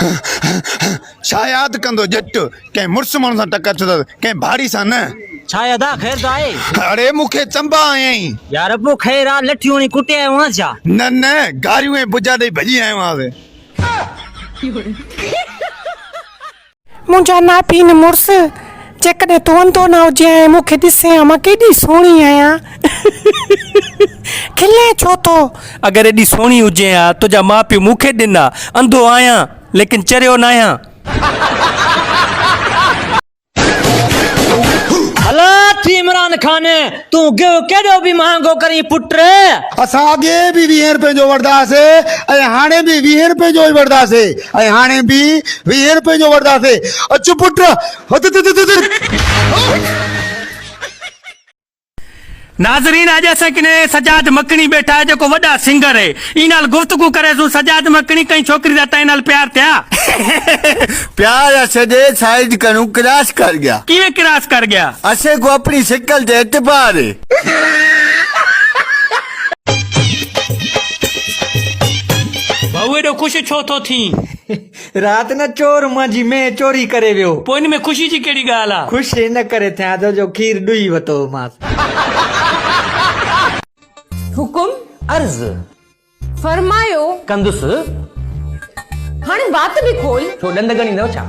छा यादि कंदो जट कंहिं मुड़ुस माण्हू सां टकर थियो अथसि कंहिं भाड़ी सां न। छा याद आहे ख़ैर त आहे? अरे मूंखे चंबा आयई यार पोइ ख़ैर आहे लठियूं हणी कुटे आयो आहियां छा? न गारियूं ऐं भुजा ॾेई भॼी आयो आहियां। मुंहिंजा नापी न मुड़ुस जेकॾहिं तूं अंधो न हुजे ऐं मूंखे ॾिसे मां केॾी सुहिणी आहियां। खिले छो थो? अगर एडी सोनी हुजे हा तुझा माँ पीउ मूंखे ॾिना अंधो आहियां लेकिन चरियो न आहियां। हला थी इमरान खान तूं केॾो बि महांगो करी पुट। असां अॻे बि 20 रुपए जो वठंदासीं ऐं हाणे बि 20 रुपए जो ई वठंदासीं ऐं हाणे बि 20 रुपए जो वठंदासीं। अचु पुट। नाज़रीन अॼु असां किने सजाद मकनी बैठा है जो वॾा सिंगर है इन नाल गुफ्तगू करे सू। सजाद मकनी कई छोकरी दा ताई नाल प्यार थिया? प्यार सजे साइड करूं क्रॉस कर गया। किवें क्रॉस कर गया? असे को अपनी शिकल दे एतबार है। भाऊ एडो खुश छो तो थी? रात न चोर मुंहिंजी में चोरी करे वियो। पोइ इन में खुशी जी कहिड़ी ॻाल्हि आहे? खुश न करे थिया त जो खीर ॾुई वतो मांस। हुकुम अर्ज फरमायो। कंदुसि हाणे बात भी खोल। छो ॾंद गणी न छा?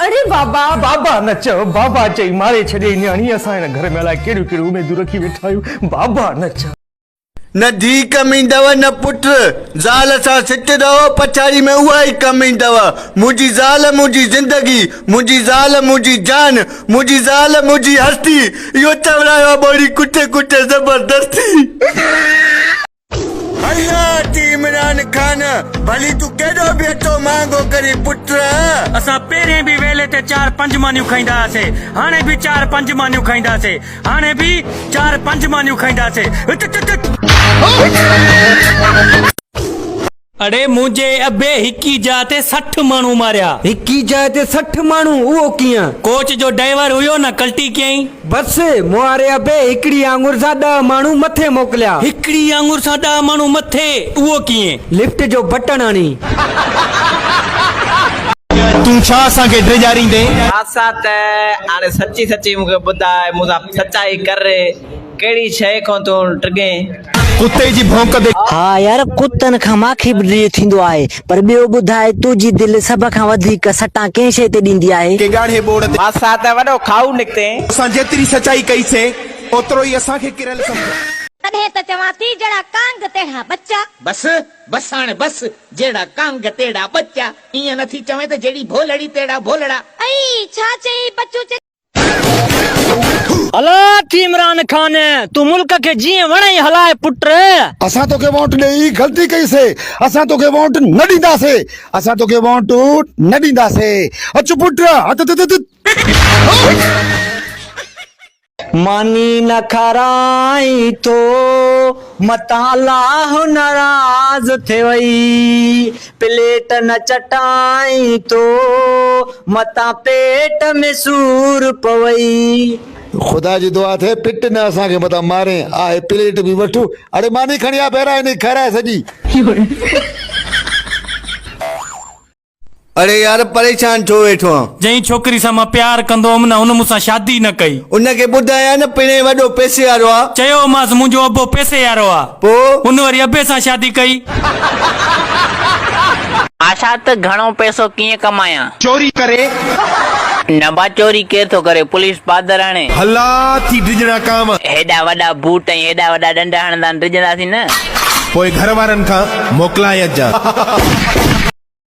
अरे बाबा बाबा न चओ बाबा चई मारे छॾे न्याणी असां हिन घर में अलाए कहिड़ियूं कहिड़ियूं उमेदूं रखी वेठा आहियूं। बाबा न चओ। न धी कमींदव न पुट ज़ाल सां सिट रहो पछाड़ी में उहा ई कमींदव। मुंहिंजी ज़ाल मुंहिंजी ज़िंदगी मुंहिंजी ज़ाल मुंहिंजी जान मुंहिंजी ज़ाल मुंहिंजी हस्ती इहो चवरायो बोड़ी कुटे कुटे ज़बरदस्ती। अल्लाह ती इमरान खान भली तू केॾो बि अटो महांगो करी पुट। असां पहिरें बि वेले ते 4-5 मानियूं खाईंदा हुआसीं हाणे बि 4-5 मानियूं खाईंदासीं हाणे बि 4-5 मानियूं खाईंदासीं। अरे मुंहिंजे अबे हिकी जाते 60 माण्हू मारिया। हिकी जाइ ते 60 माण्हू उहो कीअं? कोच जो ड्राइवर हुयो न कल्टी कयईं। बस मुआरे अबे हिकड़ी आंगुर सां 10 माण्हू मथे मोकिलिया। हिकड़ी आंगुर सां 10 माण्हू मथे उहो कीअं? लिफ्ट जो बटन हणी। तू छा असांखे ड्रेजारींदे? असां त हाणे सची सची मूंखे ॿुधाए मूंसां सचाई करे कहिड़ी शइ खां तूं टगे? कुत्ते जी भौंक दे। हाँ यार कुत्तन खां माखे बि ॾिए थींदो आहे पर ॿियो ॿुधाए तुंहिंजी दिलि सभ खां वधीक सटा कंहिं शइ ते ॾींदी आहे? के गाढ़े बोड़ ते असां त वॾो खाऊ निकिते। असां जेतिरी सचाई कईसीं ओतिरो ई असांखे किरल सम्झो। तॾहिं त चवां थी जहिड़ा कांग तेड़ा बच्चा। बस हाणे बस जहिड़ा कांग तेड़ा बच्चा ईअं नथी चवे त जहिड़ी भोलड़ी तेड़ा भोलड़ा। ऐं छा चई बच्चो चई? हला थी इमरान खान तू मुल्क के जीअं वणे हलाए पुट। असां तोखे वोट ॾेई ग़लती कईसीं असां तोखे वोट न ॾींदासीं असां तोखे वोट न ॾींदासीं। अचु पुट हथ मानी न खराई तो मताला नाराज थे वई प्लेट न चटाई तो मता पेट में सूर पवई। खुदा जी दुआ थे पिट न असांखे मता मारे आहे प्लेट बि वठू। अरे मानी खणी आ पहिरां हिन खराए सॼी। अरे यार परेशान छो वेठो आहीं? जई छोकरी सां मां प्यार कंदो हुअमि न हुन मूंसां शादी न कई। उनखे ॿुधाया न पिणे वॾो पैसे वारो आहे। चयो मांस मुंहिंजो अबो पैसे वारो आहे पोइ हुन वरी अबे सां शादी कई। आशा त घणो पैसो कीअं कमाया? चोरी करे न बा चोरी केर थो करे पुलिस पादर हाणे। हला थी डिजड़ा काम हेॾा वॾा बूट ऐं हेॾा वॾा डंडा हणंदा डिजंदासीं न। पोइ घर वारनि खां मोकिलाए अचा।